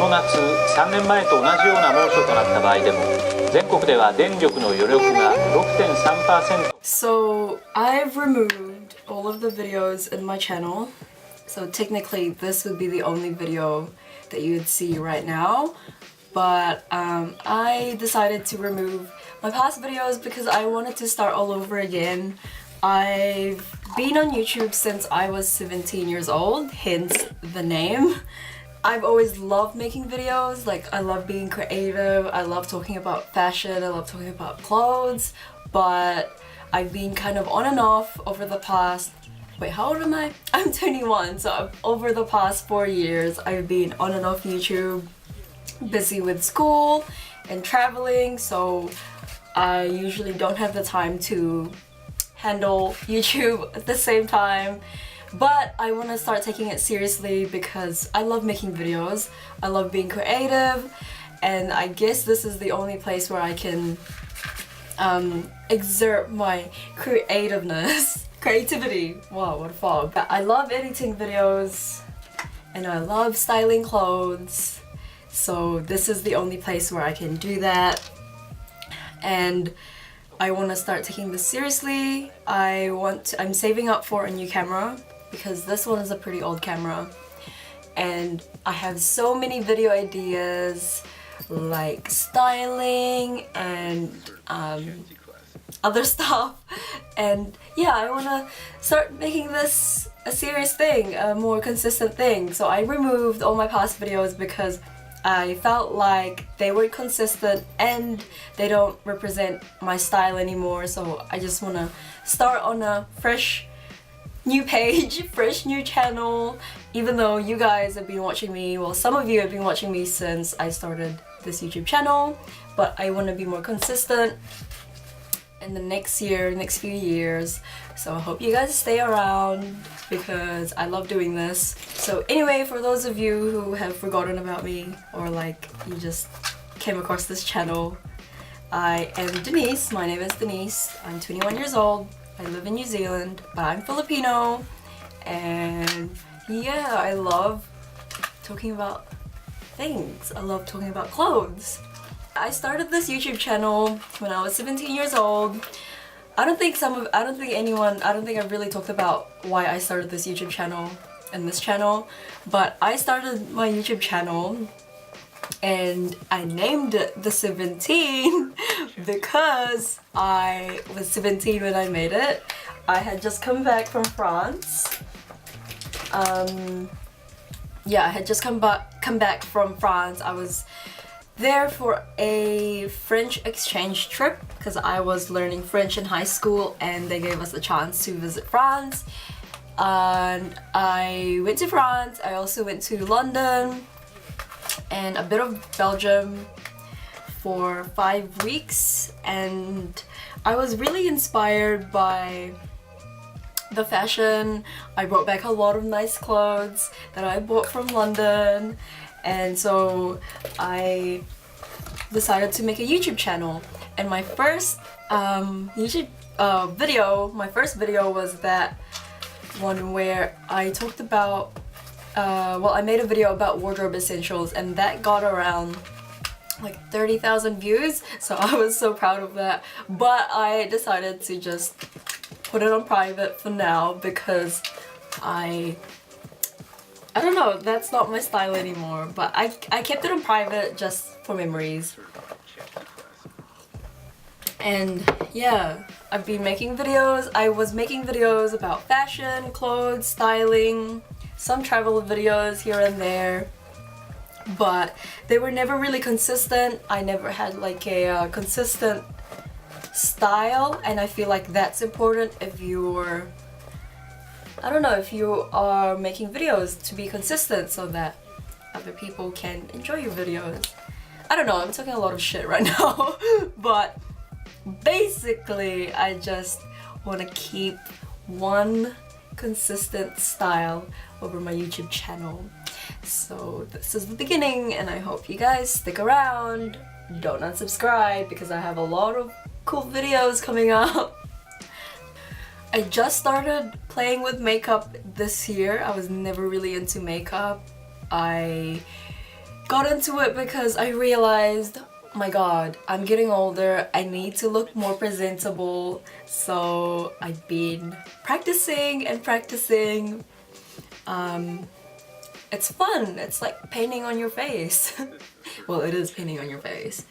の夏、3年前と同じような猛暑となった場合でも、全国では電力の余力が 6.3%。 So I've removed all of the videos in my channel. So technically this would be the only video that you would see right now. But I decided to remove my past videos because I wanted to start all over again. I've been on YouTube since I was 17 years old, hence the name. I've always loved making videos, like I love being creative, I love talking about fashion, I love talking about clothes, but I've been kind of on and off over the past, wait, how old am I? I'm 21, so over the past 4 years I've been on and off YouTube, busy with school and traveling, so I usually don't have the time to handle YouTube at the same time. But I want to start taking it seriously because I love making videos, I love being creative, and I guess this is the only place where I can exert my creativity. Wow, what a fog. I love editing videos and I love styling clothes, so this is the only place where I can do that. And I want to start taking this seriously. I'm saving up for a new camera because this one is a pretty old camera, and I have so many video ideas like styling and other stuff, and yeah, I want to start making this a serious thing, a more consistent thing. So I removed all my past videos because I felt like they weren't consistent and they don't represent my style anymore, so I just want to start on a fresh new page, fresh new channel, even though you guys have been watching me, well, some of you have been watching me since I started this YouTube channel, but I want to be more consistent in the next few years, so I hope you guys stay around because I love doing this. So anyway, for those of you who have forgotten about me, or like you just came across this channel, I am Denise. My name is Denise. I'm 21 years old. I live in New Zealand, but I'm Filipino, and yeah, I love talking about things. I love talking about clothes. I started this YouTube channel when I was 17 years old. I don't think I've really talked about why I started this YouTube channel and this channel, but I started my YouTube channel and I named it The 17 because I was 17 when I made it. I had just come back from France. Yeah, I had just come back from France. I was there for a French exchange trip because I was learning French in high school and they gave us a chance to visit France. And I went to France. I also went to London and a bit of Belgium for 5 weeks, and I was really inspired by the fashion. I brought back a lot of nice clothes that I bought from London, and so I decided to make a YouTube channel. And my first YouTube video was that one where I talked about I made a video about wardrobe essentials, and that got around like 30,000 views, so I was so proud of that. But I decided to just put it on private for now because I don't know, that's not my style anymore, but I kept it on private just for memories. And yeah, I've been making videos. I was making videos about fashion, clothes, styling, some travel videos here and there, but they were never really consistent. I never had like a consistent style, and I feel like that's important if you're, I don't know, if you are making videos, to be consistent so that other people can enjoy your videos. I don't know, I'm talking a lot of shit right now, but basically I just want to keep one consistent style over my YouTube channel. So this is the beginning, and I hope you guys stick around. Don't unsubscribe because I have a lot of cool videos coming up. I just started playing with makeup this year. I was never really into makeup. I got into it because I realized, oh my god, I'm getting older, I need to look more presentable, so I've been practicing and practicing. It's fun, it's like painting on your face. Well, it is painting on your face.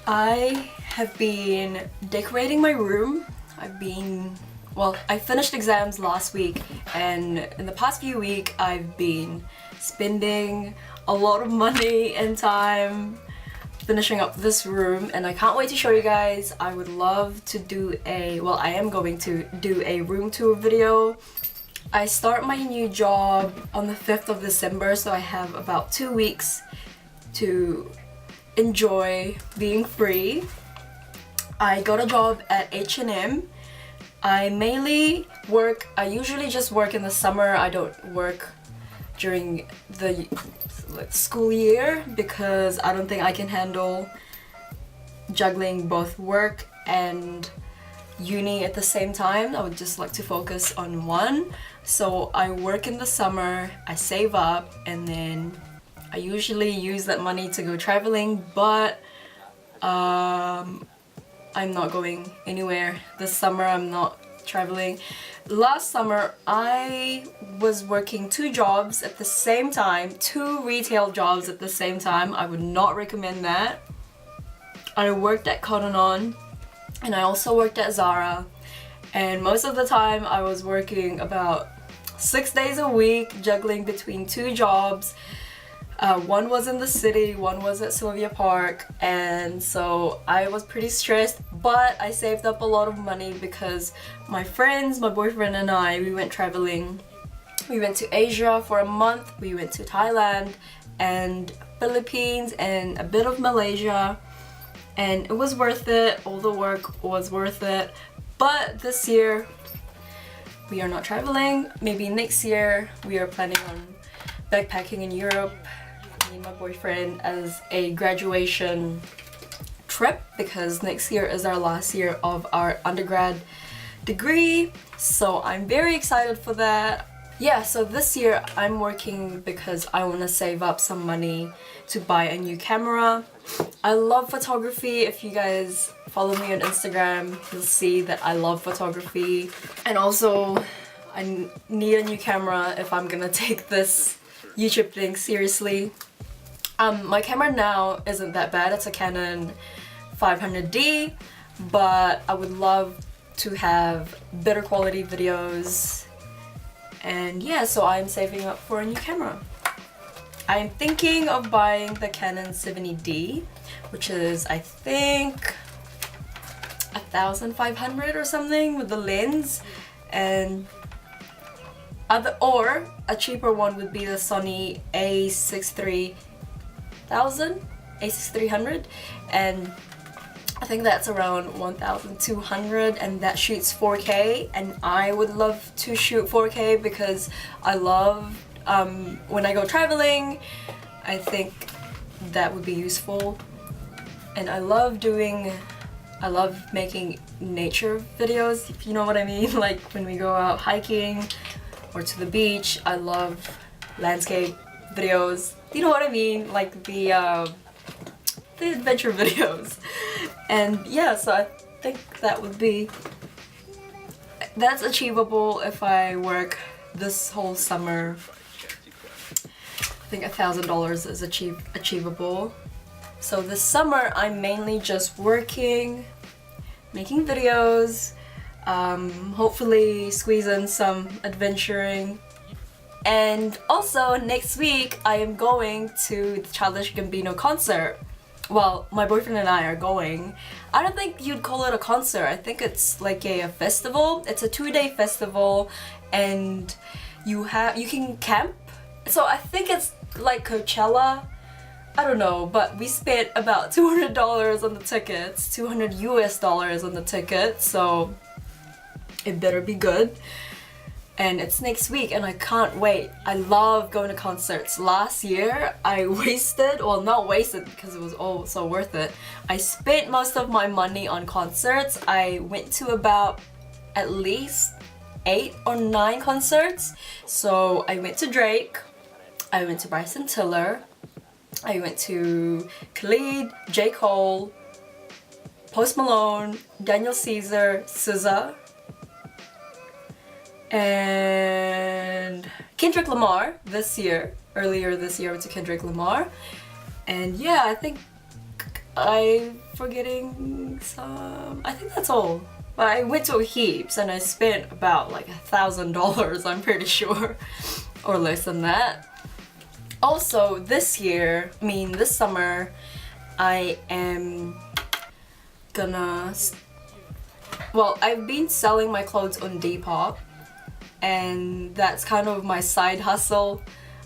I have been decorating my room. I finished exams last week, and in the past few weeks I've been spending a lot of money and time finishing up this room, and I can't wait to show you guys. I would love to do I am going to do a room tour video. I start my new job on the 5th of December, so I have about 2 weeks to enjoy being free. I got a job at H&M. I usually just work in the summer. I don't work during the school year because I don't think I can handle juggling both work and uni at the same time. I would just like to focus on one. So I work in the summer, I save up, and then I usually use that money to go traveling, but I'm not going anywhere this summer. I'm not traveling. Last summer I was working 2 jobs at the same time, 2 retail jobs at the same time. I would not recommend that. I worked at Cotton On and I also worked at Zara, and most of the time I was working about 6 days a week, juggling between 2 jobs. One was in the city, one was at Sylvia Park, and so I was pretty stressed, but I saved up a lot of money because my friends, my boyfriend and I, we went traveling. We went to Asia for a month, we went to Thailand and Philippines and a bit of Malaysia, and it was worth it. All the work was worth it. But this year we are not traveling. Maybe next year we are planning on backpacking in Europe, me and my boyfriend, as a graduation trip, because next year is our last year of our undergrad degree, so I'm very excited for that. Yeah, so this year I'm working because I want to save up some money to buy a new camera. I love photography. If you guys follow me on Instagram, you'll see that I love photography, and also I need a new camera if I'm gonna take this YouTube thing seriously. My camera now isn't that bad. It's a Canon 500D, but I would love to have better quality videos. And yeah, so I'm saving up for a new camera. I'm thinking of buying the Canon 70D, which is, I think, 1,500 or something with the lens, and or a cheaper one would be the Sony A6300, and I think that's around 1,200, and that shoots 4K, and I would love to shoot 4K because I love when I go traveling. I think that would be useful, and I love making nature videos, if you know what I mean, like when we go out hiking or to the beach. I love landscape videos, you know what I mean, like the adventure videos. And yeah, so I think that's achievable if I work this whole summer. I think $1,000 is achievable. So this summer I'm mainly just working, making videos, hopefully squeeze in some adventuring. And also next week I am going to the Childish Gambino concert. Well, my boyfriend and I are going. I don't think you'd call it a concert. I think it's like a festival. It's a 2-day festival, and you can camp. So I think it's like Coachella. I don't know, but we spent about $200 on the tickets, $200 US on the tickets, so it better be good. And it's next week and I can't wait. I love going to concerts. Last year I not wasted because it was all so worth it. I spent most of my money on concerts. I went to about at least 8 or 9 concerts. So I went to Drake, I went to Bryson Tiller, I went to Khalid, J. Cole, Post Malone, Daniel Caesar, SZA, and Kendrick Lamar this year. Earlier this year I went to Kendrick Lamar. And yeah, I think I'm forgetting some. I think that's all. But I went to heaps and I spent about like $1,000, I'm pretty sure. Or less than that. Also, this summer, I am gonna... Well, I've been selling my clothes on Depop. And that's kind of my side hustle.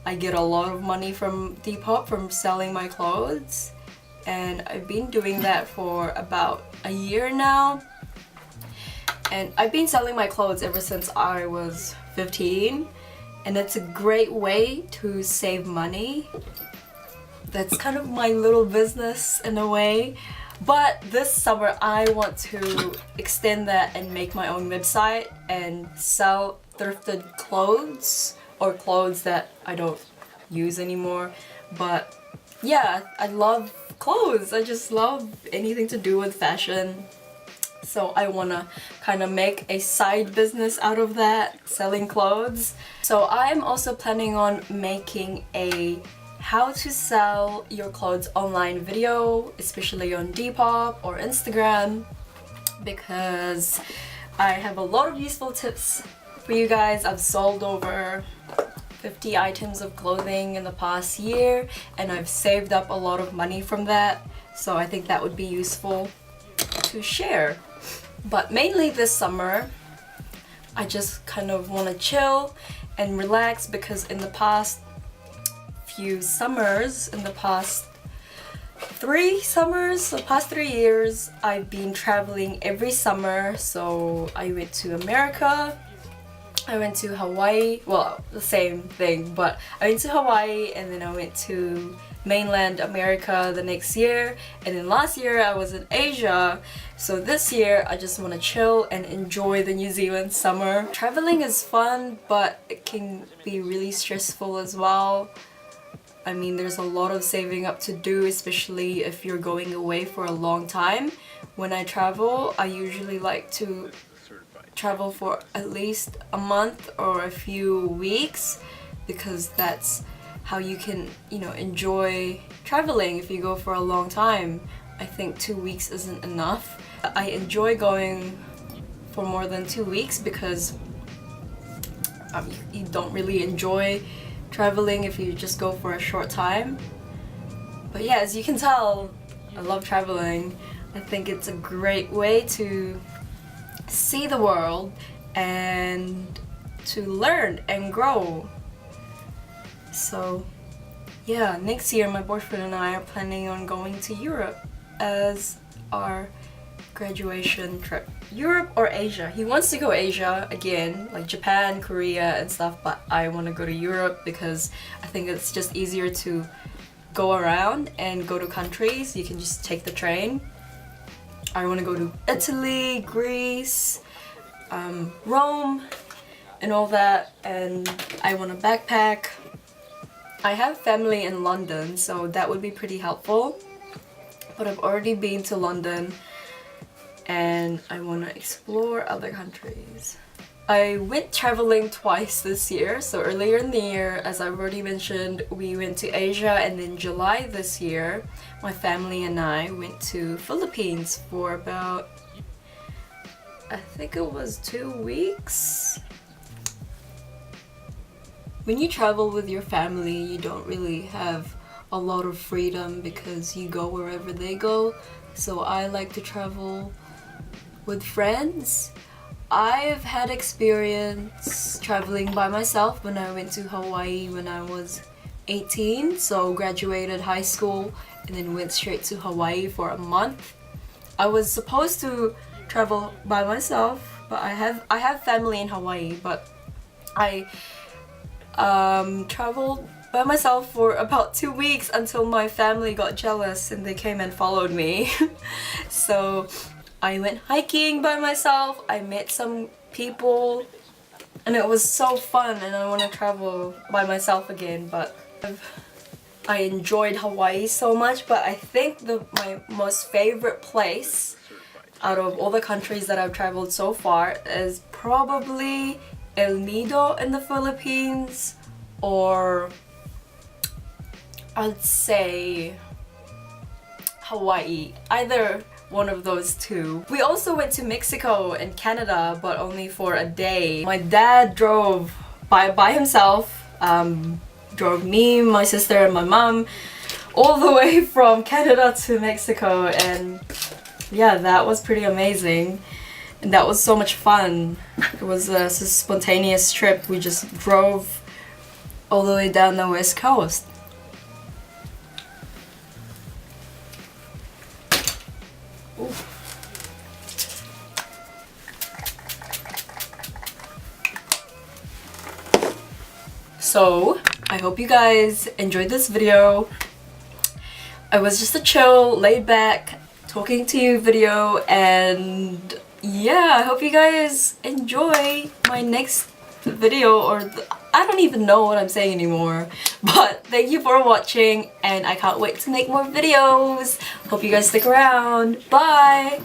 I get a lot of money from Depop from selling my clothes. And I've been doing that for about a year now. And I've been selling my clothes ever since I was 15. And it's a great way to save money. That's kind of my little business in a way. But this summer I want to extend that and make my own website and sell thrifted clothes or clothes that I don't use anymore. But yeah, I love clothes. I just love anything to do with fashion. So I want to kind of make a side business out of that, selling clothes. So I'm also planning on making a how to sell your clothes online video, especially on Depop or Instagram, because I have a lot of useful tips for you guys. I've sold over 50 items of clothing in the past year and I've saved up a lot of money from that. So I think that would be useful to share. But mainly this summer, I just kind of want to chill and relax because in the past few summers, in the past 3 summers, the past 3 years, I've been traveling every summer. So I went to America, I went to Hawaii, well, the same thing, but I went to Hawaii and then I went to mainland America the next year, and then last year I was in Asia. So this year I just want to chill and enjoy the New Zealand summer. Traveling is fun, but it can be really stressful as well. I mean, there's a lot of saving up to do, especially if you're going away for a long time. When I travel, I usually like to travel for at least a month or a few weeks because that's how you can, you know, enjoy traveling if you go for a long time. I think 2 weeks isn't enough. I enjoy going for more than 2 weeks because you don't really enjoy traveling if you just go for a short time. But yeah, as you can tell, I love traveling. I think it's a great way to see the world and to learn and grow. So yeah, next year my boyfriend and I are planning on going to Europe as our graduation trip. Europe or Asia. He wants to go Asia again, like Japan, Korea and stuff, but I want to go to Europe because I think it's just easier to go around and go to countries. You can just take the train. I want to go to Italy, Greece, Rome and all that, and I want to backpack. I have family in London, so that would be pretty helpful, but I've already been to London and I want to explore other countries. I went traveling twice this year. So earlier in the year, as I've already mentioned, we went to Asia, and in July this year my family and I went to Philippines for about, I think it was 2 weeks. When you travel with your family, you don't really have a lot of freedom because you go wherever they go. So I like to travel with friends. I've had experience traveling by myself when I went to Hawaii when I was 18, so graduated high school and then went straight to Hawaii for a month. I was supposed to travel by myself, but I have family in Hawaii, but I traveled by myself for about 2 weeks until my family got jealous and they came and followed me. So I went hiking by myself, I met some people, and it was so fun, and I want to travel by myself again, but I enjoyed Hawaii so much, but I think my most favorite place out of all the countries that I've traveled so far is probably El Nido in the Philippines, or I'd say Hawaii. Either one of those two. We also went to Mexico and Canada, but only for a day. My dad drove by himself, drove me, my sister, and my mom all the way from Canada to Mexico, and yeah, that was pretty amazing. And that was so much fun. It was a spontaneous trip. We just drove all the way down the west coast. Ooh. So, I hope you guys enjoyed this video. It was just a chill, laid back, talking to you video, and yeah, I hope you guys enjoy my next video, or I don't even know what I'm saying anymore. But thank you for watching, and I can't wait to make more videos. Hope you guys stick around. Bye!